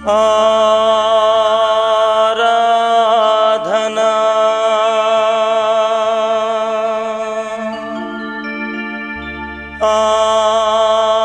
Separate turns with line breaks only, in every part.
ఆరాధనా ఆలాపనా.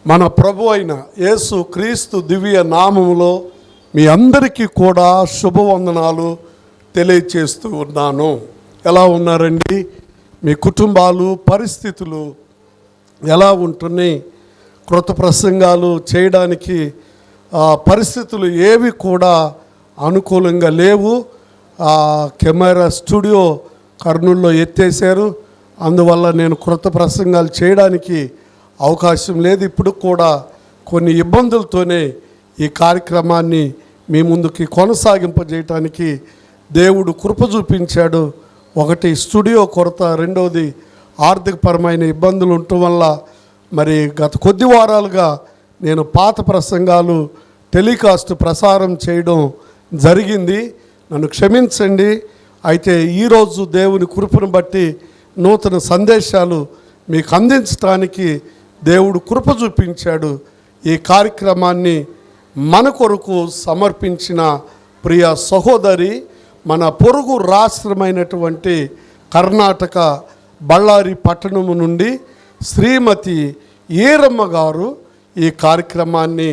మన ప్రభు అయిన యేసు క్రీస్తు దివ్య నామములో మీ అందరికీ కూడా శుభవందనాలు తెలియచేస్తూ ఉన్నాను. ఎలా ఉన్నారండి? మీ కుటుంబాలు, పరిస్థితులు ఎలా ఉంటున్నాయి? కృత ప్రసంగాలు చేయడానికి పరిస్థితులు ఏవి కూడా అనుకూలంగా లేవు. కెమెరా స్టూడియో కర్నూలులో ఎత్తేసారు. అందువల్ల నేను కృత ప్రసంగాలు చేయడానికి అవకాశం లేదు. ఇప్పుడు కూడా కొన్ని ఇబ్బందులతోనే ఈ కార్యక్రమాన్ని మీ ముందుకి కొనసాగింపజేయటానికి దేవుడు కృప చూపించాడు. ఒకటి స్టూడియో కొరత, రెండవది ఆర్థికపరమైన ఇబ్బందులు ఉండటం వల్ల మరి గత కొద్ది వారాలుగా నేను పాత ప్రసంగాలు టెలికాస్ట్ ప్రసారం చేయడం జరిగింది. నన్ను క్షమించండి. అయితే ఈరోజు దేవుని కృపను బట్టి నూతన సందేశాలు మీకు అందించడానికి దేవుడు కృప చూపించాడు. ఈ కార్యక్రమాన్ని మన కొరకు సమర్పించిన ప్రియ సహోదరి, మన పొరుగు రాష్ట్రమైనటువంటి కర్ణాటక బళ్ళారి పట్టణము నుండి శ్రీమతి ఈరమ్మ గారు ఈ కార్యక్రమాన్ని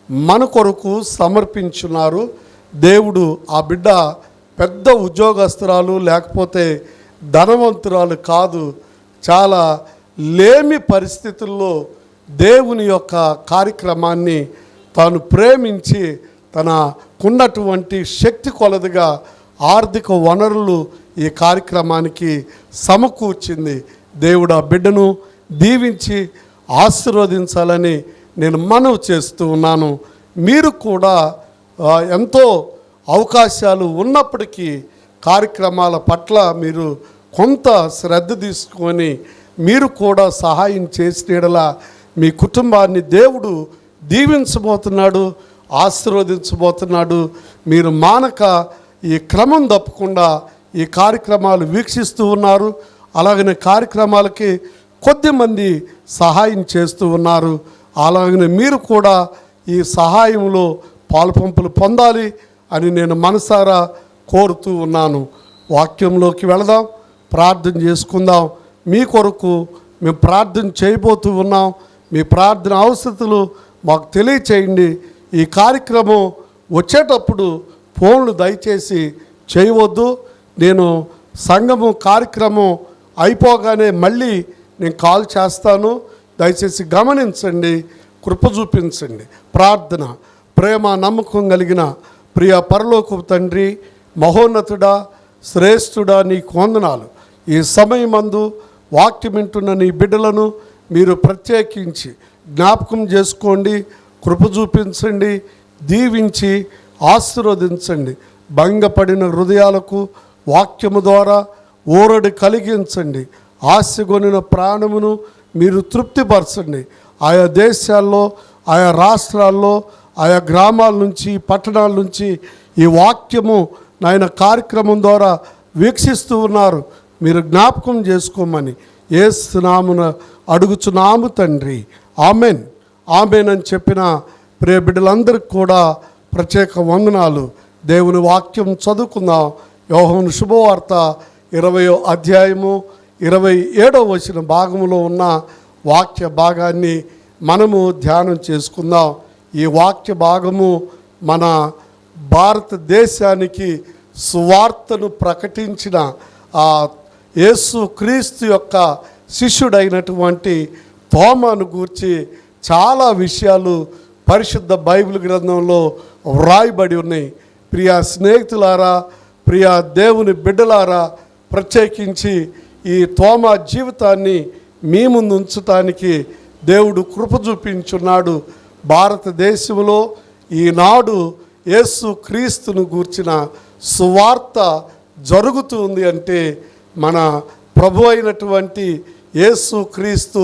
మన కొరకు సమర్పించున్నారు. దేవుడు ఆ బిడ్డ పెద్ద ఉద్యోగస్తురాలు, లేకపోతే ధనవంతురాలు కాదు. చాలా లేమి పరిస్థితుల్లో దేవుని యొక్క కార్యక్రమాన్ని తాను ప్రేమించి తనకున్నటువంటి శక్తి కొలదిగా ఆర్థిక వనరులు ఈ కార్యక్రమానికి సమకూర్చింది. దేవుడు ఆ బిడ్డను దీవించి ఆశీర్వదించాలని నేను మనవి చేస్తూ ఉన్నాను. మీరు కూడా ఎంతో అవకాశాలు ఉన్నప్పటికీ కార్యక్రమాల పట్ల మీరు కొంత శ్రద్ధ తీసుకొని మీరు కూడా సహాయం చేసేలా మీ కుటుంబాన్ని దేవుడు దీవించబోతున్నాడు, ఆశీర్వదించబోతున్నాడు. మీరు మానక ఈ క్రమం తప్పకుండా ఈ కార్యక్రమాలు వీక్షిస్తూ ఉన్నారు. అలాగనే కార్యక్రమాలకి కొద్దిమంది సహాయం చేస్తూ ఉన్నారు. అలాగనే మీరు కూడా ఈ సహాయంలో పాలుపంపులు పొందాలి అని నేను మనసారా కోరుతూ ఉన్నాను. వాక్యంలోకి వెళదాం, ప్రార్థన చేసుకుందాం. మీ కొరకు మేము ప్రార్థన చేయబోతూ ఉన్నాం. మీ ప్రార్థన అవసరతలు మాకు తెలియచేయండి. ఈ కార్యక్రమం వచ్చేటప్పుడు ఫోన్లు దయచేసి చేయవద్దు. నేను సంఘము కార్యక్రమం అయిపోగానే మళ్ళీ నేను కాల్ చేస్తాను. దయచేసి గమనించండి, కృప చూపించండి. ప్రార్థన. ప్రేమ నమ్మకం కలిగిన ప్రియ పరలోకపు తండ్రి, మహోన్నతుడా, శ్రేష్ఠుడా, నీకు వందనాలు. ఈ సమయమందు వాక్యం వింటున్న నీ బిడ్డలను మీరు ప్రత్యేకించి జ్ఞాపకం చేసుకోండి, కృప చూపించండి, దీవించి ఆశీర్వదించండి. భంగపడిన హృదయాలకు వాక్యము ద్వారా ఊరడి కలిగించండి. ఆశగొనిన ప్రాణమును మీరు తృప్తిపరచండి. ఆయా దేశాల్లో, ఆయా రాష్ట్రాల్లో, ఆయా గ్రామాల నుంచి, పట్టణాల నుంచి ఈ వాక్యము నాయన కార్యక్రమం ద్వారా వీక్షిస్తూ ఉన్నారు. మీరు జ్ఞాపకం చేసుకోమని యేసు నామమున అడుగుచున్నాము తండ్రి. ఆమెన్, ఆమెన్ అని చెప్పిన ప్రియ బిడ్డలందరికీ కూడా ప్రత్యేక వందనాలు. దేవుని వాక్యం చదువుకుందాం. యోహాను శుభవార్త 20వ అధ్యాయము 27వ వచన భాగంలో ఉన్న వాక్య భాగాన్ని మనము ధ్యానం చేసుకుందాం. ఈ వాక్య భాగము మన భారతదేశానికి సువార్తను ప్రకటించిన యేసు క్రీస్తు యొక్క శిష్యుడైనటువంటి తోమాను గూర్చి చాలా విషయాలు పరిశుద్ధ బైబిల్ గ్రంథంలో వ్రాయబడి ఉన్నాయి. ప్రియా స్నేహితులారా, ప్రియా దేవుని బిడ్డలారా, ప్రత్యేకించి ఈ తోమా జీవితాన్ని మీ ముందు ఉంచటానికి దేవుడు కృప చూపించున్నాడు. భారతదేశంలో ఈనాడు యేసు క్రీస్తును గూర్చిన సువార్త జరుగుతుంది అంటే మన ప్రభు అయినటువంటి యేసు క్రీస్తు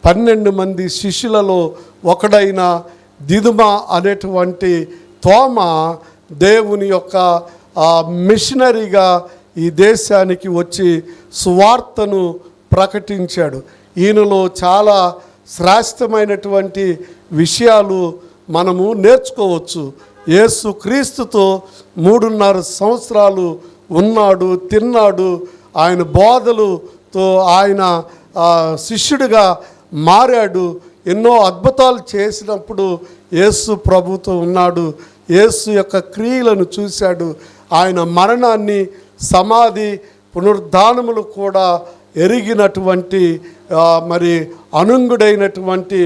12 మంది శిష్యులలో ఒకడైన దిదుమ అనేటువంటి తోమ దేవుని యొక్క మిషనరీగా ఈ దేశానికి వచ్చి సువార్తను ప్రకటించాడు. ఈయనలో చాలా శ్రేష్టమైనటువంటి విషయాలు మనము నేర్చుకోవచ్చు. యేసు క్రీస్తుతో 3.5 సంవత్సరాలు ఉన్నాడు, తిన్నాడు. ఆయన బోధలతో ఆయన శిష్యుడిగా మారాడు. ఎన్నో అద్భుతాలు చేసినప్పుడు యేసు ప్రభుతో ఉన్నాడు. యేసు యొక్క క్రియలను చూశాడు. ఆయన మరణాన్ని, సమాధి, పునరుద్ధానములు కూడా ఎరిగినటువంటి మరి అనుంగుడైనటువంటి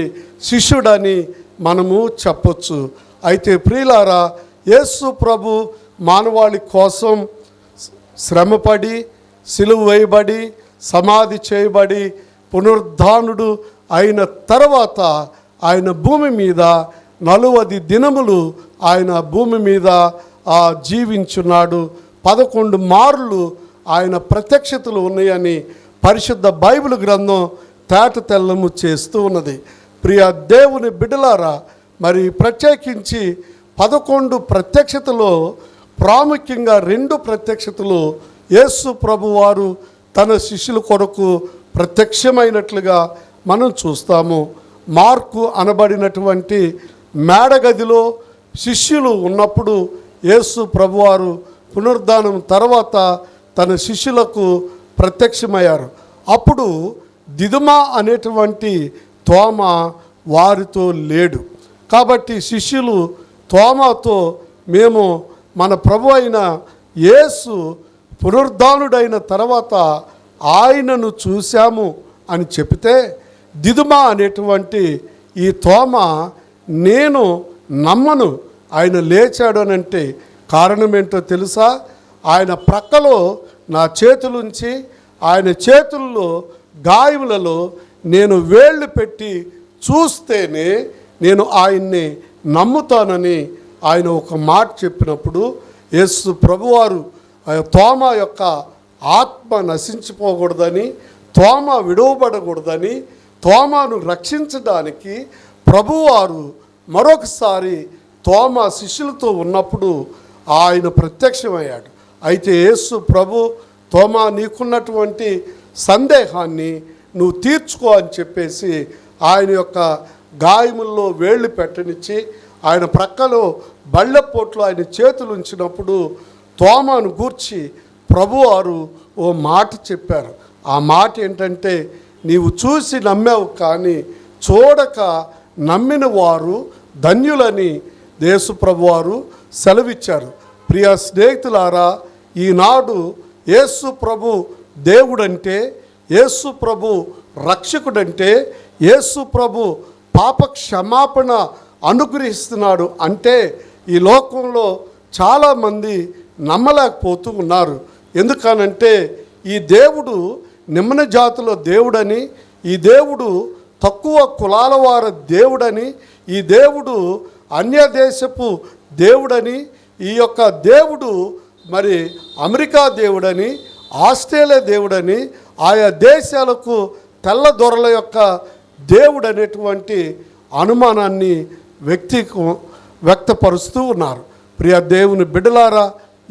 శిష్యుడని మనము చెప్పొచ్చు. అయితే ప్రియులారా, యేసు ప్రభు మానవాళి కోసం శ్రమపడి, సిలువ వేయబడి, సమాధి చేయబడి, పునరుద్ధానుడు అయిన తర్వాత ఆయన భూమి మీద 40 దినములు ఆయన భూమి మీద జీవించున్నాడు. 11 మార్లు ఆయన ప్రత్యక్షతలు ఉన్నాయని పరిశుద్ధ బైబిల్ గ్రంథం తేట తెల్లము చేస్తూ ఉన్నది. ప్రియ దేవుని బిడ్డలారా, మరి ప్రత్యేకించి 11 ప్రత్యక్షతలో ప్రాముఖ్యంగా 2 ప్రత్యక్షతలు యేసు ప్రభువారు తన శిష్యుల కొరకు ప్రత్యక్షమైనట్లుగా మనం చూస్తాము. మార్కు అనబడినటువంటి మేడగదిలో శిష్యులు ఉన్నప్పుడు యేసు ప్రభువారు పునరుద్ధానం తర్వాత తన శిష్యులకు ప్రత్యక్షమయ్యారు. అప్పుడు దిదుమ అనేటువంటి తోమ వారితో లేడు. కాబట్టి శిష్యులు తోమాతో, మేము మన ప్రభు అయిన యేసు పునరుద్ధానుడైన తర్వాత ఆయనను చూశాము అని చెప్తే, దిదుమ అనేటువంటి ఈ తోమ, నేను నమ్మను ఆయన లేచాడు అని అంటే కారణం ఏంటో తెలుసా? ఆయన ప్రక్కలో నా చేతులుంచి ఆయన చేతుల్లో గాయములలో నేను వేళ్ళు పెట్టి చూస్తేనే నేను ఆయన్ని నమ్ముతానని ఆయన ఒక మాట చెప్పినప్పుడు, యేసు ప్రభువారు తోమ యొక్క ఆత్మ నశించిపోకూడదని, తోమ విడువబడకూడదని, తోమను రక్షించడానికి ప్రభువారు మరొకసారి తోమ శిష్యులతో ఉన్నప్పుడు ఆయన ప్రత్యక్షమయ్యాడు. అయితే యేసు ప్రభు, తోమా, నీకున్నటువంటి సందేహాన్ని నువ్వు తీర్చుకో అని చెప్పేసి ఆయన యొక్క గాయముల్లో వేళ్ళు పెట్టనిచ్చి ఆయన ప్రక్కలో బళ్ళెపోట్లో ఆయన చేతులు ఉంచినప్పుడు తోమాను గూర్చి ప్రభువారు ఓ మాట చెప్పారు. ఆ మాట ఏంటంటే, నీవు చూసి నమ్మావు కానీ చూడక నమ్మిన వారు ధన్యులని యేసు ప్రభువారు సెలవిచ్చారు. ప్రియ స్నేహితులారా, ఈనాడు యేసు ప్రభు దేవుడంటే, యేసు ప్రభు రక్షకుడంటే, యేసు ప్రభు పాప క్షమాపణ అనుగ్రహిస్తున్నాడు అంటే ఈ లోకంలో చాలామంది నమ్మలేకపోతూ ఉన్నారు. ఎందుకనంటే ఈ దేవుడు నిమ్న జాతుల దేవుడని, ఈ దేవుడు తక్కువ కులాల వారి దేవుడని, ఈ దేవుడు అన్యదేశపు దేవుడని, ఈ యొక్క దేవుడు మరి అమెరికా దేవుడని, ఆస్ట్రేలియా దేవుడని, ఆయా దేశాలకు తెల్ల దొరల యొక్క దేవుడు అనేటువంటి అనుమానాన్ని వ్యక్తపరుస్తూ ఉన్నారు. ప్రియ దేవుని బిడ్డలారా,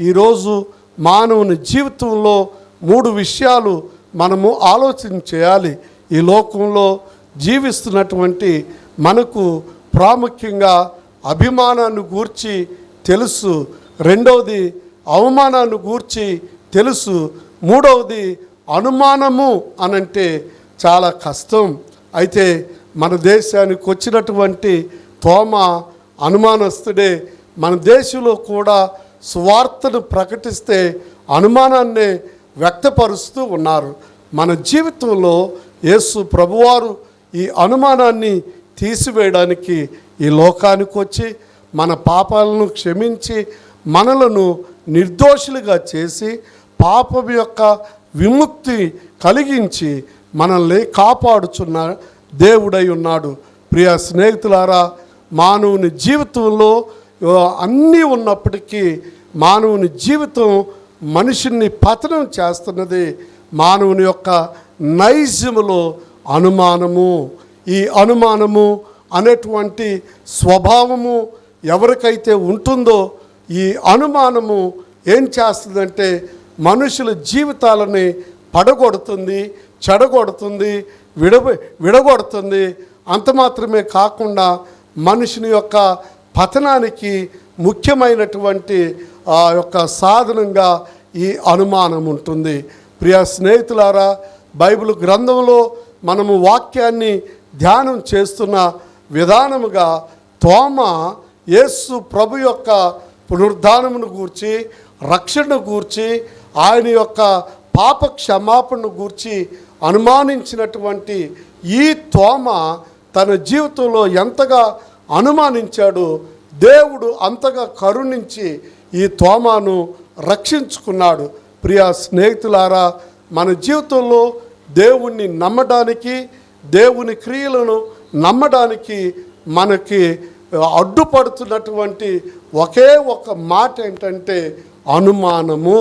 ఈరోజు మానవుని జీవితంలో 3 విషయాలు మనము ఆలోచన చేయాలి. ఈ లోకంలో జీవిస్తున్నటువంటి మనకు ప్రాముఖ్యంగా అభిమానాన్ని గూర్చి తెలుసు, రెండవది అవమానాన్ని గూర్చి తెలుసు, మూడవది అనుమానము అనంటే చాలా కష్టం. అయితే మన దేశానికి వచ్చినటువంటి తోమ అనుమానస్తుడే. మన దేశంలో కూడా సువార్తను ప్రకటిస్తే అనుమానాన్ని వ్యక్తపరుస్తూ ఉన్నారు. మన జీవితంలో యేసు ప్రభువారు ఈ అనుమానాన్ని తీసివేయడానికి ఈ లోకానికి వచ్చి మన పాపాలను క్షమించి మనలను నిర్దోషులుగా చేసి పాపం యొక్క విముక్తి కలిగించి మనల్ని కాపాడుచున్న దేవుడై ఉన్నాడు. ప్రియ స్నేహితులారా, మానవుని జీవితంలో అన్నీ ఉన్నప్పటికీ మానవుని జీవితం మనిషిని పతనం చేస్తున్నది మానవుని యొక్క నైజములో అనుమానము. ఈ అనుమానము అనేటువంటి స్వభావము ఎవరికైతే ఉంటుందో ఈ అనుమానము ఏం చేస్తుందంటే మనుషుల జీవితాలని పడగొడుతుంది, చెడగొడుతుంది, విడగొడుతుంది. అంత మాత్రమే కాకుండా మనుషుని యొక్క పతనానికి ముఖ్యమైనటువంటి ఆ యొక్క సాధనంగా ఈ అనుమానం ఉంటుంది. ప్రియ స్నేహితులారా, బైబిల్ గ్రంథంలో మనము వాక్యాన్ని ధ్యానం చేస్తున్న విధానముగా తోమ యేసు ప్రభు యొక్క పునరుద్ధానమును గూర్చి, రక్షణను గూర్చి, ఆయన యొక్క పాప క్షమాపణను గూర్చి అనుమానించినటువంటి ఈ తోమ తన జీవితంలో ఎంతగా అనుమానించాడో దేవుడు అంతగా కరుణించి ఈ తోమాను రక్షించుకున్నాడు. ప్రియ స్నేహితులారా, మన జీవితంలో దేవుణ్ణి నమ్మడానికి, దేవుని క్రియలను నమ్మడానికి మనకి అడ్డుపడుతున్నటువంటి ఒకే ఒక మాట ఏంటంటే అనుమానము.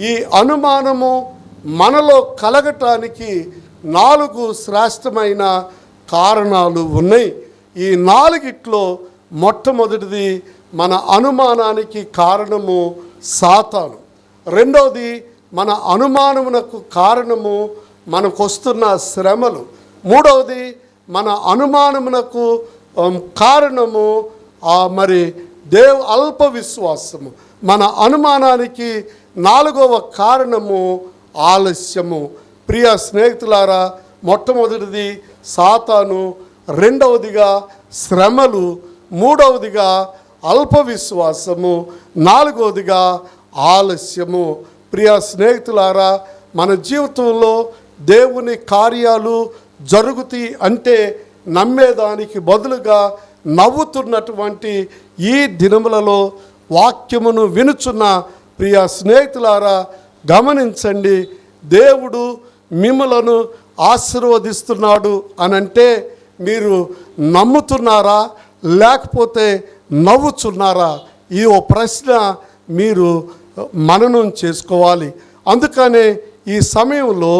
ఈ అనుమానము మనలో కలగటానికి 4 శ్రేష్టమైన కారణాలు ఉన్నాయి. ఈ 4ట్లో మొట్టమొదటిది మన అనుమానానికి కారణము సాతాను. రెండవది మన అనుమానమునకు కారణము మనకొస్తున్న శ్రమలు. మూడవది మన అనుమానమునకు కారణము మరి అల్ప విశ్వాసము. మన అనుమానానికి 4వ కారణము ఆలస్యము. ప్రియ స్నేహితులారా, మొట్టమొదటిది సాతాను, రెండవదిగా శ్రమలు, మూడవదిగా అల్ప విశ్వాసము, 4వదిగా ఆలస్యము. ప్రియ స్నేహితులారా, మన జీవితంలో దేవుని కార్యాలు జరుగుతాయి అంటే నమ్మేదానికి బదులుగా నవ్వుతున్నటువంటి ఈ దినములలో వాక్యమును వినుచున్న ప్రియ స్నేహితులారా, గమనించండి. దేవుడు మిమ్మలను ఆశీర్వదిస్తున్నాడు అనంటే మీరు నమ్ముతున్నారా లేకపోతే నవ్వుచున్నారా? ఈ ఓ ప్రశ్న మీరు మననం చేసుకోవాలి. అందుకనే ఈ సమయంలో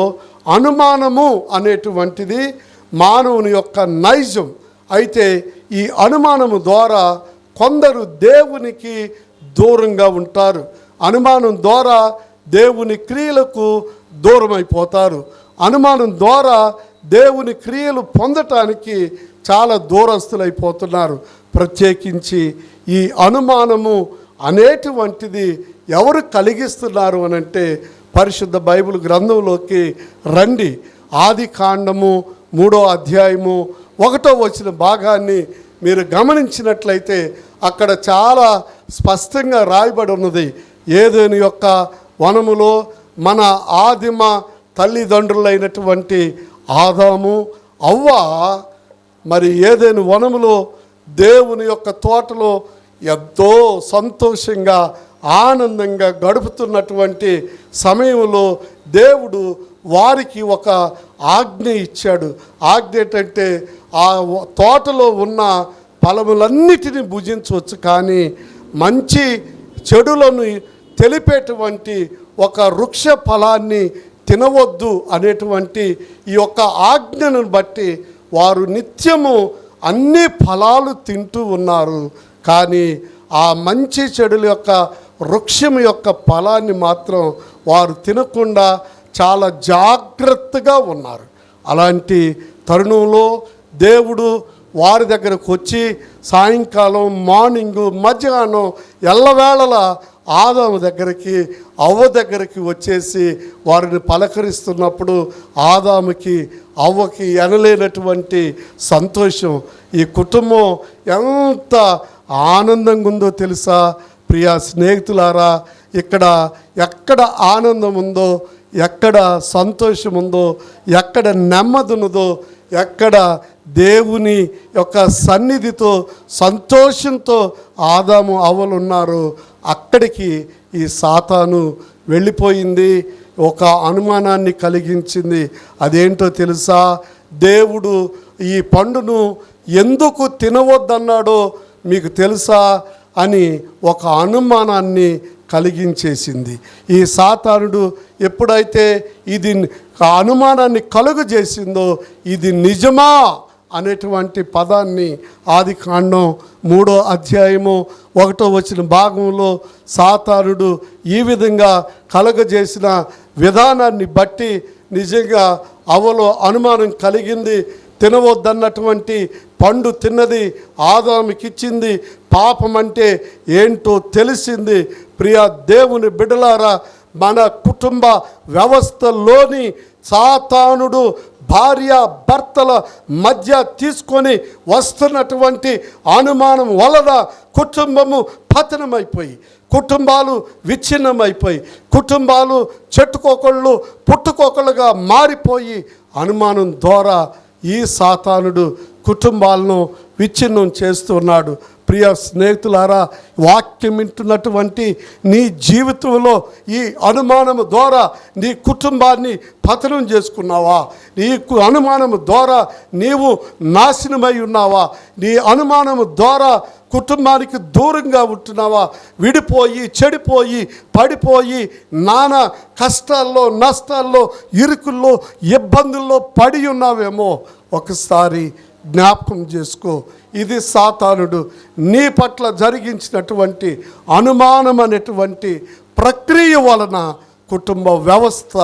అనుమానము అనేటువంటిది మానవుని యొక్క నైజం. అయితే ఈ అనుమానము ద్వారా కొందరు దేవునికి దూరంగా ఉంటారు. అనుమానం ద్వారా దేవుని క్రియలకు దూరం అయిపోతారు. అనుమానం ద్వారా దేవుని క్రియలు పొందటానికి చాలా దూరస్తులైపోతున్నారు. ప్రత్యేకించి ఈ అనుమానము అనేటువంటిది ఎవరు కలిగిస్తున్నారు అనంటే పరిశుద్ధ బైబిల్ గ్రంథంలోకి రండి. ఆది కాండము 3వ అధ్యాయము 1వ వచన భాగాన్ని మీరు గమనించినట్లయితే అక్కడ చాలా స్పష్టంగా రాయబడి ఉన్నది. ఏదెను యొక్క వనములో మన ఆదిమ తల్లిదండ్రులైనటువంటి ఆదాము, అవ్వ మరి ఏదెను వనములో దేవుని యొక్క తోటలో ఎంతో సంతోషంగా ఆనందంగా గడుపుతున్నటువంటి సమయంలో దేవుడు వారికి ఒక ఆజ్ఞ ఇచ్చాడు. ఆజ్ఞ ఏంటంటే ఆ తోటలో ఉన్న ఫలములన్నిటినీ భుజించవచ్చు, కానీ మంచి చెడులను తెలిపేటువంటి ఒక వృక్ష ఫలాన్ని తినవద్దు అనేటువంటి ఈ యొక్క ఆజ్ఞను బట్టి వారు నిత్యము అన్ని ఫలాలు తింటూ ఉన్నారు. కానీ ఆ మంచి చెడుల యొక్క వృక్షం యొక్క ఫలాన్ని మాత్రం వారు తినకుండా చాలా జాగ్రత్తగా ఉన్నారు. అలాంటి తరుణంలో దేవుడు వారి దగ్గరకు వచ్చి సాయంకాలం, మార్నింగు, మధ్యాహ్నం ఎల్లవేళలా ఆదాము దగ్గరికి, అవ్వ దగ్గరికి వచ్చేసి వారిని పలకరిస్తున్నప్పుడు ఆదాముకి, అవ్వకి ఎనలేనటువంటి సంతోషం. ఈ కుటుంబం ఎంత ఆనందంగా ఉందో తెలుసా? ప్రియ స్నేహితులారా, ఇక్కడ ఎక్కడ ఆనందం ఉందో, ఎక్కడ సంతోషం ఉందో, ఎక్కడ నెమ్మది ఉన్నదో, ఎక్కడ దేవుని యొక్క సన్నిధితో సంతోషంతో ఆదాము అవ్వలు ఉన్నారు, అక్కడికి ఈ సాతాను వెళ్ళిపోయింది. ఒక అనుమానాన్ని కలిగించింది. అదేంటో తెలుసా? దేవుడు ఈ పండును ఎందుకు తినవద్దన్నాడో మీకు తెలుసా అని ఒక అనుమానాన్ని కలిగించేసింది. ఈ సాతానుడు ఎప్పుడైతే ఇది అనుమానాన్ని కలుగజేసిందో, ఇది నిజమా అనేటువంటి పదాన్ని ఆదికాండం 3వ అధ్యాయము 1వ వచన భాగంలో సాతానుడు ఈ విధంగా కలగజేసిన విధానాన్ని బట్టి నిజంగా అవలో అనుమానం కలిగింది. తినవద్దన్నటువంటి పండు తిన్నది, ఆదాముకిచ్చింది, పాపం అంటే ఏంటో తెలిసింది. ప్రియ దేవుని బిడ్డలారా, మన కుటుంబ వ్యవస్థలోని సాతానుడు భార్య భర్తల మధ్య తీసుకొని వస్తున్నటువంటి అనుమానం వలన కుటుంబము పతనమైపోయి, కుటుంబాలు విచ్ఛిన్నమైపోయి, కుటుంబాలు చెట్టుకోకళ్ళు పుట్టుకోకళ్ళుగా మారిపోయి, అనుమానం ద్వారా ఈ సాతానుడు కుటుంబాలను విచ్ఛిన్నం చేస్తున్నాడు. ప్రియ స్నేహితులారా, వాక్యం వింటున్నటువంటి నీ జీవితంలో ఈ అనుమానము ద్వారా నీ కుటుంబాన్ని పతనం చేసుకున్నావా? నీ అనుమానము ద్వారా నీవు నాశనమై ఉన్నావా? నీ అనుమానము ద్వారా కుటుంబానికి దూరంగా ఉంటున్నావా? విడిపోయి చెడిపోయి పడిపోయి నానా కష్టాల్లో నష్టాల్లో ఇరుకుల్లో ఇబ్బందుల్లో పడి ఉన్నావేమో ఒకసారి జ్ఞాపకం చేసుకో. ఇది సాతానుడు నీ పట్ల జరిగించినటువంటి అనుమానం అనేటువంటి ప్రక్రియ వలన కుటుంబ వ్యవస్థ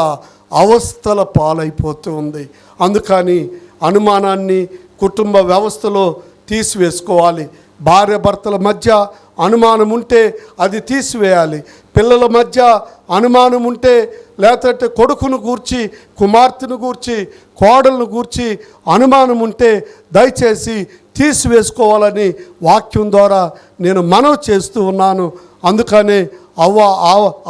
అవస్థల పాలైపోతూ ఉంది. అందుకని అనుమానాన్ని కుటుంబ వ్యవస్థలో తీసివేసుకోవాలి. భార్య భర్తల మధ్య అనుమానం ఉంటే అది తీసివేయాలి. పిల్లల మధ్య అనుమానం ఉంటే, లేకపోతే కొడుకును గూర్చి కుమార్తెను గూర్చి కోడలను గూర్చి అనుమానం ఉంటే దయచేసి తీసివేసుకోవాలని వాక్యం ద్వారా నేను మనవి చేస్తూ ఉన్నాను. అందుకనే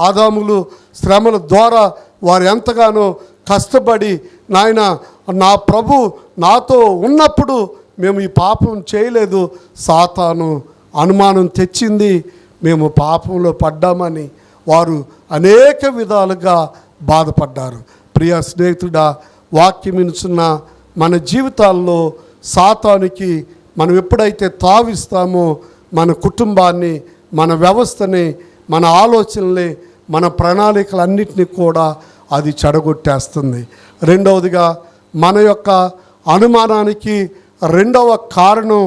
ఆదాములు శ్రమల ద్వారా వారు ఎంతగానో కష్టపడి, నాయన నా ప్రభు నాతో ఉన్నప్పుడు మేము ఈ పాపం చేయలేదు, సాతాను అనుమానం తెచ్చింది, మేము పాపంలో పడ్డామని వారు అనేక విధాలుగా బాధపడ్డారు. ప్రియ స్నేహితుడా, వాక్యం వినుచున్న మన జీవితాల్లో సాతానికి మనం ఎప్పుడైతే తావిస్తామో మన కుటుంబాన్ని, మన వ్యవస్థని, మన ఆలోచనల్ని, మన ప్రణాళికలన్నింటినీ కూడా అది చెడగొట్టేస్తుంది. రెండవదిగా మన యొక్క అనుమానానికి రెండవ కారణం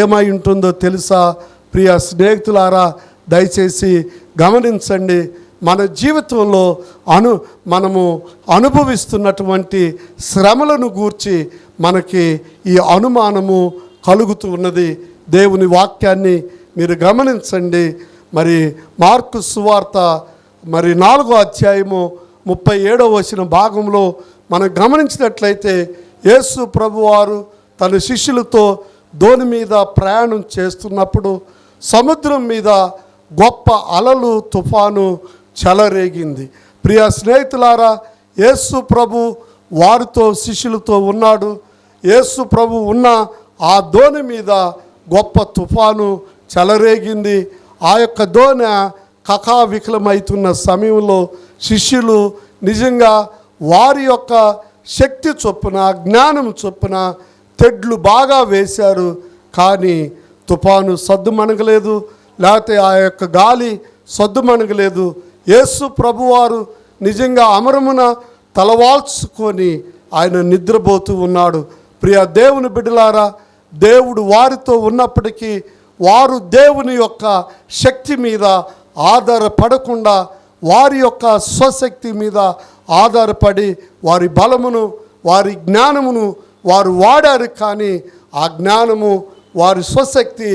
ఏమై ఉంటుందో తెలుసా? ప్రియ స్నేహితులారా, దయచేసి గమనించండి. మన జీవితంలో మనము అనుభవిస్తున్నటువంటి శ్రమలను గూర్చి మనకి ఈ అనుమానము కలుగుతూ ఉన్నది. దేవుని వాక్యాన్ని మీరు గమనించండి. మరి మార్కు సువార్త 4వ అధ్యాయము 37వ వచన భాగంలో మనం గమనించినట్లయితే యేసు ప్రభువారు తన శిష్యులతో దోణి మీద ప్రయాణం చేస్తున్నప్పుడు సముద్రం మీద గొప్ప అలలు తుఫాను చెలరేగింది. ప్రియ స్నేహితులారా, యేసు ప్రభు వారితో శిష్యులతో ఉన్నాడు. యేసు ప్రభు ఉన్న ఆ దోణి మీద గొప్ప తుఫాను చెలరేగింది. ఆ యొక్క దోణి కకావికలమవుతున్న సమయంలో శిష్యులు నిజంగా వారి యొక్క శక్తి చొప్పున, జ్ఞానం చొప్పున తెడ్లు బాగా వేశారు. కానీ తుఫాను సద్దుమణగలేదు, లేకపోతే ఆ యొక్క గాలి సద్దుమణగలేదు. యేసు ప్రభువారు నిజంగా అమరమున తలవాల్చుకొని ఆయన నిద్రపోతూ ఉన్నాడు. ప్రియ దేవుని బిడ్డలారా, దేవుడు వారితో ఉన్నప్పటికీ వారు దేవుని యొక్క శక్తి మీద ఆధారపడకుండా వారి యొక్క స్వశక్తి మీద ఆధారపడి వారి బలమును, వారి జ్ఞానమును వారు వాడారు. కానీ ఆ జ్ఞానము, వారి స్వశక్తి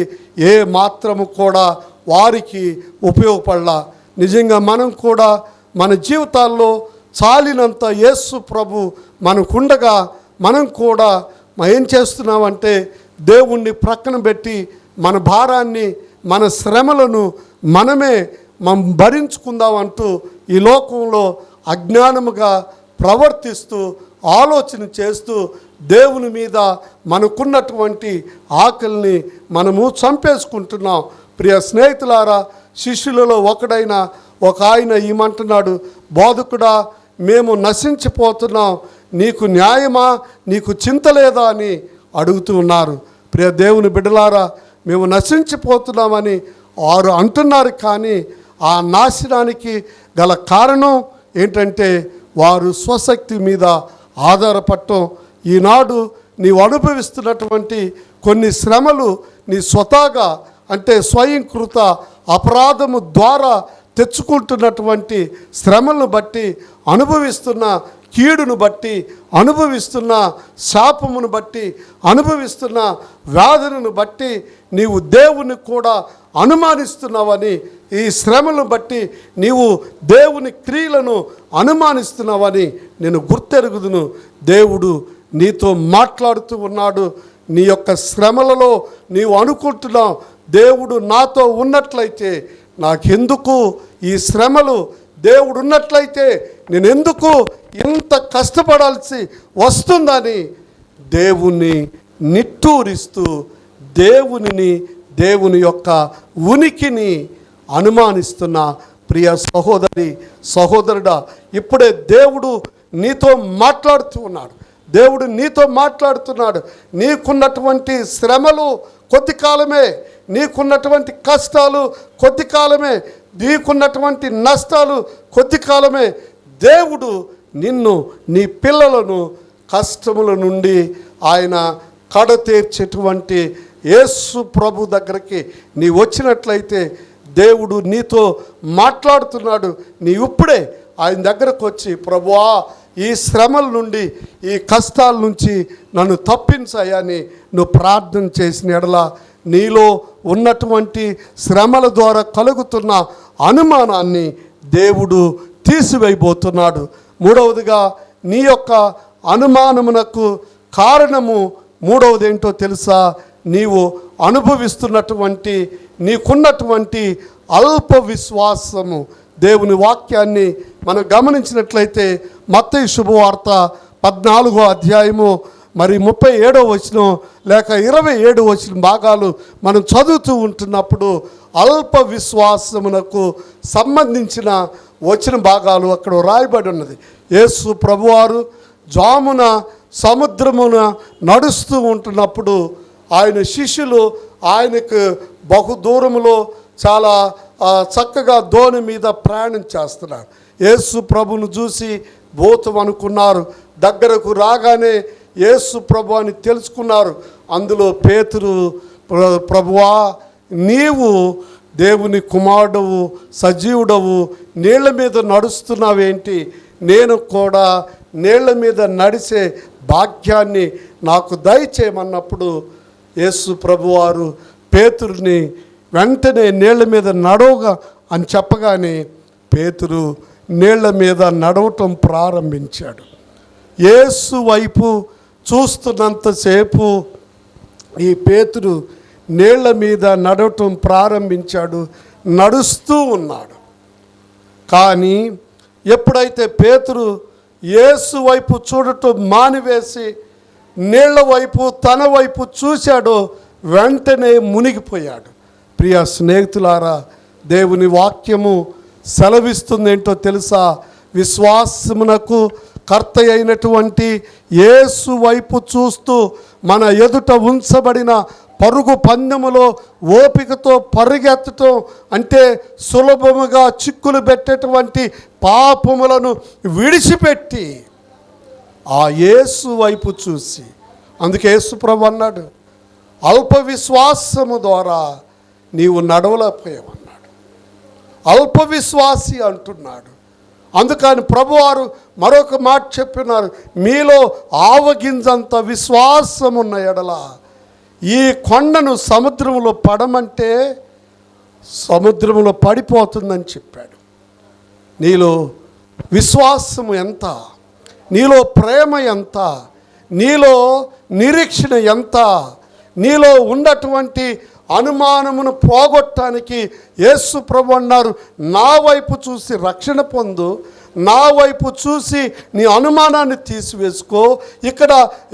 ఏ మాత్రము కూడా వారికి ఉపయోగపడలా. నిజంగా మనం కూడా మన జీవితాల్లో చాలినంత యేసు ప్రభు మనకుండగా మనం కూడా ఏం చేస్తున్నామంటే దేవుణ్ణి ప్రక్కన పెట్టి మన భారాన్ని, మన శ్రమలను మనమే భరించుకుందామంటూ ఈ లోకంలో అజ్ఞానముగా ప్రవర్తిస్తూ ఆలోచన చేస్తూ దేవుని మీద మనకున్నటువంటి ఆకలిని మనము చంపేసుకుంటున్నాం. ప్రియ స్నేహితులారా, శిష్యులలో ఒకడైన ఒక ఆయన ఏమంటున్నాడు, బోధకుడా, మేము నశించిపోతున్నాం, నీకు న్యాయమా, నీకు చింత లేదా అని అడుగుతూ ఉన్నారు. ప్రియ దేవుని బిడ్డలారా, మేము నశించిపోతున్నామని వారు అంటున్నారు. కానీ ఆ నాశనానికి గల కారణం ఏంటంటే వారు స్వశక్తి మీద ఆధారపడటం. ఈనాడు నీవు అనుభవిస్తున్నటువంటి కొన్ని శ్రమలు నీ స్వతహాగా అంటే స్వయంకృత అపరాధము ద్వారా తెచ్చుకుంటున్నటువంటి శ్రమలను బట్టి, అనుభవిస్తున్న కీడును బట్టి, అనుభవిస్తున్న శాపమును బట్టి, అనుభవిస్తున్న వ్యాధులను బట్టి నీవు దేవుని కూడా అనుమానిస్తున్నావని, ఈ శ్రమలను బట్టి నీవు దేవుని క్రియలను అనుమానిస్తున్నావని నేను గుర్తెరుగుదును. దేవుడు నీతో మాట్లాడుతూ ఉన్నాడు. నీ యొక్క శ్రమలలో నీవు అనుకుంటున్నావు, దేవుడు నాతో ఉన్నట్లయితే నాకెందుకు ఈ శ్రమలు, దేవుడు ఉన్నట్లయితే నేను ఎందుకు ఇంత కష్టపడాల్సి వస్తుందని దేవుణ్ణి నిట్టూరిస్తూ దేవుని యొక్క ఉనికిని అనుమానిస్తున్న ప్రియ సహోదరి సహోదరుడా, ఇప్పుడే దేవుడు నీతో మాట్లాడుతూ ఉన్నాడు. దేవుడు నీతో మాట్లాడుతున్నాడు. నీకున్నటువంటి శ్రమలు కొద్ది కాలమే, నీకున్నటువంటి కష్టాలు కొద్ది కాలమే, నీకున్నటువంటి నష్టాలు కొద్ది కాలమే. దేవుడు నిన్ను, నీ పిల్లలను కష్టముల నుండి ఆయన కడతీర్చేటువంటి యేసు ప్రభు దగ్గరికి నీ వచ్చినట్లయితే దేవుడు నీతో మాట్లాడుతున్నాడు. నీ ఇప్పుడే ఆయన దగ్గరకు వచ్చి, ప్రభువా ఈ శ్రమల నుండి, ఈ కష్టాల నుంచి నన్ను తప్పించాయని నువ్వు ప్రార్థన చేసిన ఎడల నీలో ఉన్నటువంటి శ్రమల ద్వారా కలుగుతున్న అనుమానాన్ని దేవుడు తీసివేయబోతున్నాడు. మూడవదిగా నీ యొక్క అనుమానమునకు కారణము మూడవది ఏంటో తెలుసా? నీవు అనుభవిస్తున్నటువంటి, నీకున్నటువంటి అల్ప విశ్వాసము. దేవుని వాక్యాన్ని మనం గమనించినట్లయితే మత్తయి శుభవార్త 14వ అధ్యాయము మరి 37వ వచనం లేక 27వ వచనం భాగాలు మనం చదువుతూ ఉంటున్నప్పుడు అల్ప విశ్వాసమునకు సంబంధించిన వచన భాగాలు అక్కడ రాయబడి ఉన్నది. యేసు ప్రభువారు జామున సముద్రమున నడుస్తూ ఉంటున్నప్పుడు ఆయన శిష్యులు ఆయనకు బహు దూరములో చాలా చక్కగా దోణి మీద ప్రయాణం చేస్తున్నారు. యేసు ప్రభును చూసి భూతం అనుకున్నారు. దగ్గరకు రాగానే యేసు ప్రభు అని తెలుసుకున్నారు. అందులో పేతురు, ప్రభువా నీవు దేవుని కుమారుడవు, సజీవుడవు, నీళ్ల మీద నడుస్తున్నావేంటి? నేను కూడా నీళ్ల మీద నడిచే భాగ్యాన్ని నాకు దయచేయమన్నప్పుడు యేసు ప్రభువారు పేతురుని వెంటనే నీళ్ల మీద నడవగా అని చెప్పగానే పేతురు నీళ్ల మీద నడవటం ప్రారంభించాడు. యేసు వైపు చూస్తున్నంతసేపు ఈ పేతురు నీళ్ల మీద నడవటం ప్రారంభించాడు, నడుస్తూ ఉన్నాడు. కానీ ఎప్పుడైతే పేతురు యేసు వైపు చూడటం మానివేసి నీళ్ల వైపు తన వైపు చూశాడో వెంటనే మునిగిపోయాడు. ప్రియ స్నేహితులారా, దేవుని వాక్యము సెలవిస్తుంది ఏంటో తెలుసా? విశ్వాసమునకు కర్త అయినటువంటి యేసు వైపు చూస్తూ మన ఎదుట ఉంచబడిన పరుగు పందెములో ఓపికతో పరిగెత్తటం అంటే సులభముగా చిక్కులు పెట్టేటువంటి పాపములను విడిచిపెట్టి ఆ యేసు వైపు చూసి, అందుకే యేసు ప్రభు అన్నాడు, అల్ప విశ్వాసము ద్వారా నీవు నడవలేకపోయావన్నాడు. అల్ప విశ్వాసి అంటున్నాడు. అందుకని ప్రభువారు మరొక మాట చెప్పినారు, మీలో ఆవగింజంత విశ్వాసమున్న ఎడల ఈ కొండను సముద్రంలో పడమంటే సముద్రంలో పడిపోతుందని చెప్పాడు. నీలో విశ్వాసము ఎంత, నీలో ప్రేమ ఎంత, నీలో నిరీక్షణ ఎంత, నీలో ఉన్నటువంటి అనుమానమును పోగొట్టడానికి యేసు ప్రభు అన్నారు, నా వైపు చూసి రక్షణ పొందు, నా వైపు చూసి నీ అనుమానాన్ని తీసివేసుకో. ఇక్కడ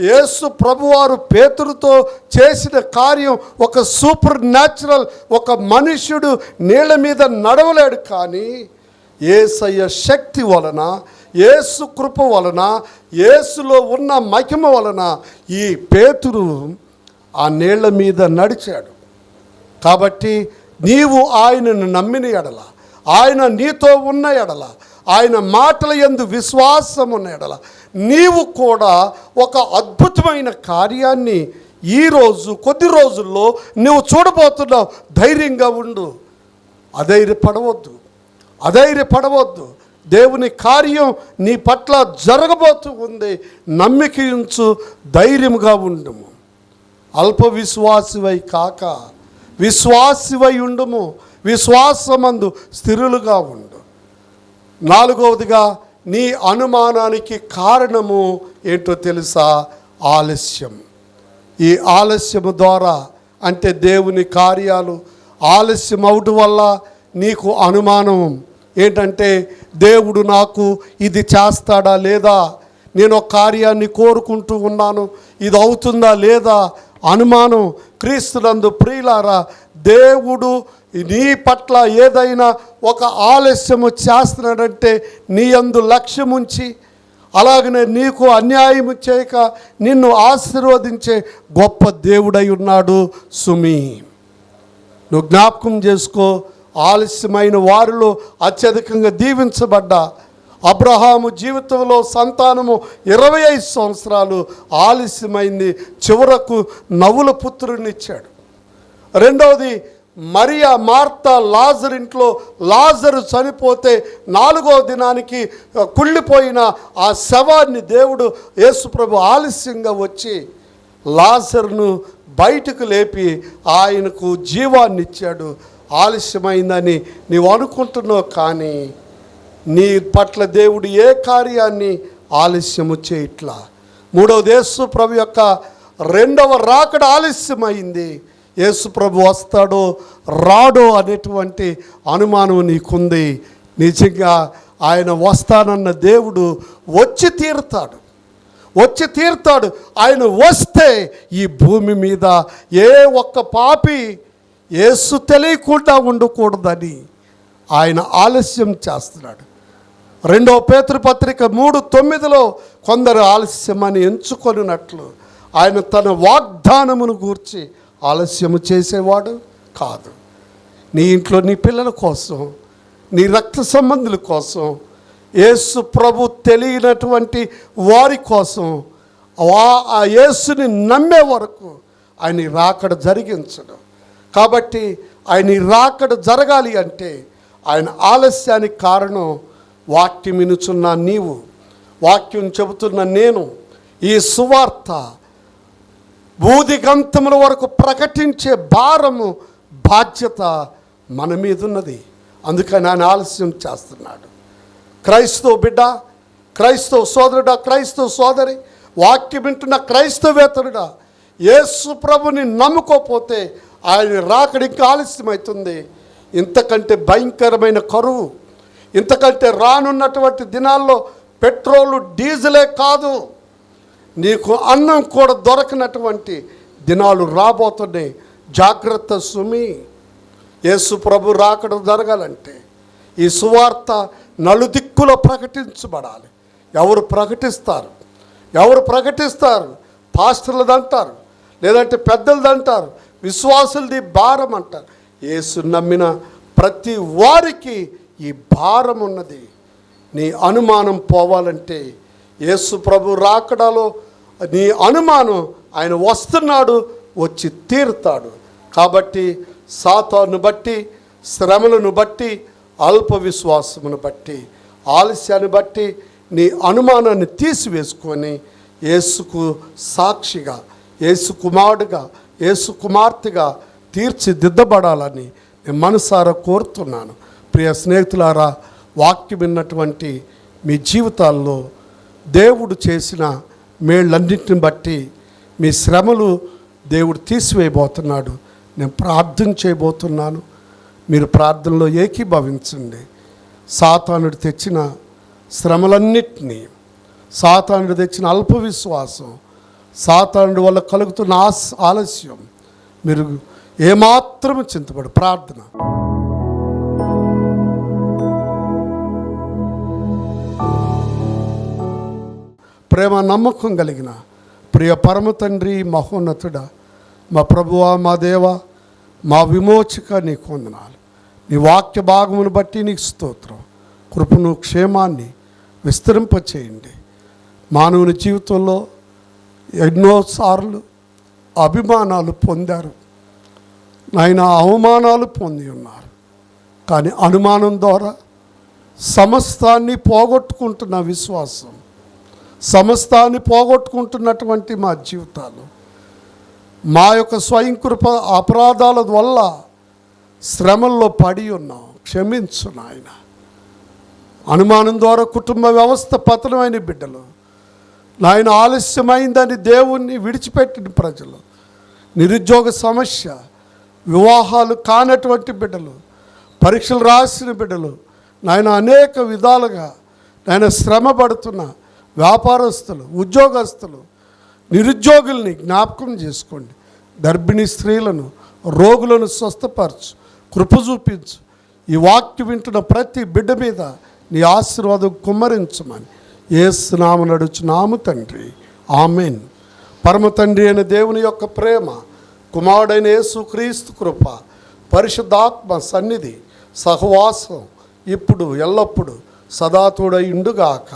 యేసు ప్రభువారు పేతురుతో చేసిన కార్యం ఒక సూపర్ న్యాచురల్, ఒక మనుష్యుడు నీళ్ళ మీద నడవలేడు. కానీ యేసయ్య శక్తి వలన, యేసు కృప వలన, యేసులో ఉన్న మహిమ వలన ఈ పేతురు ఆ నీళ్ల మీద నడిచాడు. కాబట్టి నీవు ఆయనను నమ్మిన ఎడల, ఆయన నీతో ఉన్న ఎడల, ఆయన మాటల యందు విశ్వాసము నెడల నీవు కూడా ఒక అద్భుతమైన కార్యాన్ని ఈరోజు కొద్ది రోజుల్లో నువ్వు చూడబోతున్నావు. ధైర్యంగా ఉండు, అధైర్యపడవద్దు. దేవుని కార్యం నీ పట్ల జరగబోతూ ఉంది. నమ్మిక ఉంచు, ధైర్యముగా ఉండుము. అల్ప విశ్వాసివై కాక విశ్వాసివై ఉండుము, విశ్వాసమందు స్థిరులుగా ఉండు. 4వదిగా నీ అనుమానానికి కారణము ఏంటో తెలుసా? ఆలస్యం. ఈ ఆలస్యము ద్వారా అంటే దేవుని కార్యాలు ఆలస్యం అవడం వల్ల నీకు అనుమానం ఏంటంటే, దేవుడు నాకు ఇది చేస్తాడా లేదా, నేను ఒక కార్యాన్ని కోరుకుంటూ ఉన్నాను, ఇది అవుతుందా లేదా అనుమానం. క్రీస్తునందు ప్రియులారా, దేవుడు నీ పట్ల ఏదైనా ఒక ఆలస్యము చేస్తున్నాడంటే నీ యందు లక్ష్యముంచి, అలాగనే నీకు అన్యాయం చేయక నిన్ను ఆశీర్వదించే గొప్ప దేవుడై ఉన్నాడు సుమి. నువ్వు జ్ఞాపకం చేసుకో, ఆలస్యమైన వారిలో అత్యధికంగా దీవించబడ్డ అబ్రహాము జీవితంలో సంతానము 25 సంవత్సరాలు ఆలస్యమైంది, చివరకు నవ్వుల పుత్రునిచ్చాడు. 2వది మరియా, మార్తా, లాజరు ఇంట్లో లాజరు చనిపోతే 4వ దినానికి కుళ్ళిపోయిన ఆ శవాన్ని దేవుడు యేసుప్రభు ఆలస్యంగా వచ్చి లాజరును బయటకు లేపి ఆయనకు జీవాన్ని ఇచ్చాడు. ఆలస్యమైందని నీవు అనుకుంటున్నావు, కానీ నీ పట్ల దేవుడు ఏ కార్యాన్ని ఆలస్యము చేయట్లా. 3వది యేసుప్రభు యొక్క 2వ రాకడ ఆలస్యమైంది. యేసుప్రభు వస్తాడో రాడో అనేటువంటి అనుమానం నీకుంది. నిజంగా ఆయన వస్తానన్న దేవుడు వచ్చి తీరుతాడు. ఆయన వస్తే ఈ భూమి మీద ఏ ఒక్క పాపి యేసు తెలియకుండా ఉండకూడదని ఆయన ఆలస్యం చేస్తున్నాడు. 2వ పేతురు పత్రిక 3:9 కొందరు ఆలస్యమని ఎంచుకొనినట్లు ఆయన తన వాగ్దానమును గూర్చి ఆలస్యము చేసేవాడు కాదు. నీ ఇంట్లో నీ పిల్లల కోసం, నీ రక్త సంబంధుల కోసం, యేసు ప్రభు తెలియనటువంటి వారి కోసం, ఆ యేసుని నమ్మే వరకు ఆయన రాకడ జరిగించడం. కాబట్టి ఆయన రాకడ జరగాలి అంటే ఆయన ఆలస్యానికి కారణం వాక్యం వినుచున్న నీవు, వాక్యం చెబుతున్న నేను, ఈ సువార్త భూదిగంతముల వరకు ప్రకటించే భారము, బాధ్యత మన మీద ఉన్నది. అందుకని ఆయన ఆలస్యం చేస్తున్నాడు. క్రైస్తవ బిడ్డ, క్రైస్తవ సోదరుడా, క్రైస్తవ సోదరి, వాక్యం వింటున్న క్రైస్తవేతరుడా, యేసు ప్రభుని నమ్ముకోపోతే ఆయన రాకడ ఇంకా ఆలస్యమవుతుంది. ఇంతకంటే భయంకరమైన కరువు, ఇంతకంటే రానున్నటువంటి దినాల్లో పెట్రోలు డీజిలే కాదు, నీకు అన్నం కూడా దొరకనటువంటి దినాలు రాబోతున్నాయి. జాగ్రత్త సుమి. యేసు ప్రభు రాకడ జరగాలంటే ఈ సువార్త నలుదిక్కులో ప్రకటించబడాలి. ఎవరు ప్రకటిస్తారు? పాస్టర్లది అంటారు, లేదంటే పెద్దలది అంటారు, విశ్వాసులది భారం అంటారు. యేసు నమ్మిన ప్రతి వారికి ఈ భారం ఉన్నది. నీ అనుమానం పోవాలంటే యేసు ప్రభు రాకడలో నీ అనుమానం, ఆయన వస్తున్నాడు, వచ్చి తీరుతాడు. కాబట్టి సాతాను బట్టి, శ్రమలను బట్టి, అల్ప విశ్వాసమును బట్టి, ఆలస్యాన్ని బట్టి నీ అనుమానాన్ని తీసివేసుకొని యేసుకు సాక్షిగా, యేసు కుమారుడుగా, యేసు కుమార్తెగా తీర్చిదిద్దబడాలని నేను మనసారా కోరుతున్నాను. ప్రియ స్నేహితులారా, వాక్యం విన్నటువంటి మీ జీవితాల్లో దేవుడు చేసిన మేళ్ళన్నింటిని బట్టి మీ శ్రమలు దేవుడు తీసివేయబోతున్నాడు. నేను ప్రార్థన చేయబోతున్నాను. మీరు ప్రార్థనలో ఏకీభవించండి. సాతానుడు తెచ్చిన శ్రమలన్నిటినీ, సాతానుడు తెచ్చిన అల్ప విశ్వాసం, సాతానుడి వల్ల కలుగుతున్న ఆలస్యం మీరు ఏమాత్రం చింతపడు. ప్రార్థన. ప్రేమ నమ్మకం కలిగిన ప్రియ పరమ తండ్రి, మహోన్నతుడా, మా ప్రభువా, మా దేవ, మా విమోచక, నీకు వందనాలు. నీ వాక్య భాగమును బట్టి నీకు స్తోత్రం. కృపను క్షేమాన్ని విస్తరింపచేయండి. మానవుని జీవితంలో ఎన్నోసార్లు అభిమానాలు పొందారు నాయన, అవమానాలు పొంది ఉన్నారు. కానీ అనుమానం ద్వారా సమస్తాన్ని పోగొట్టుకుంటున్న విశ్వాసం, సమస్తాన్ని పోగొట్టుకుంటున్నటువంటి మా జీవితాలు, మా యొక్క స్వయంకృప అపరాధాల వల్ల శ్రమల్లో పడి ఉన్నాం. క్షమించు నాయన. అనుమానం ద్వారా కుటుంబ వ్యవస్థ పతనమైన బిడ్డలు, నాయన ఆలస్యమైందని దేవుణ్ణి విడిచిపెట్టిన ప్రజలు, నిరుద్యోగ సమస్య, వివాహాలు కానటువంటి బిడ్డలు, పరీక్షలు రాసిన బిడ్డలు, నాయన అనేక విధాలుగా నాయన శ్రమ పడుతున్న వ్యాపారస్తులు, ఉద్యోగస్తులు, నిరుద్యోగుల్ని జ్ఞాపకం చేసుకోండి. గర్భిణీ స్త్రీలను, రోగులను స్వస్థపరచు, కృప చూపించు. ఈ వాక్యం వింటున్న ప్రతి బిడ్డ మీద నీ ఆశీర్వాదం కుమ్మరించమని యేసు నామమున అడుగుచున్నాము తండ్రి, ఆమేన్. పరమ తండ్రి అయిన దేవుని యొక్క ప్రేమ, కుమారుడైన యేసుక్రీస్తు కృప, పరిశుద్ధాత్మ సన్నిధి, సహవాసం ఇప్పుడు ఎల్లప్పుడు సదా తోడై ఉండుగాక.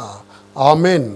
ఆమేన్.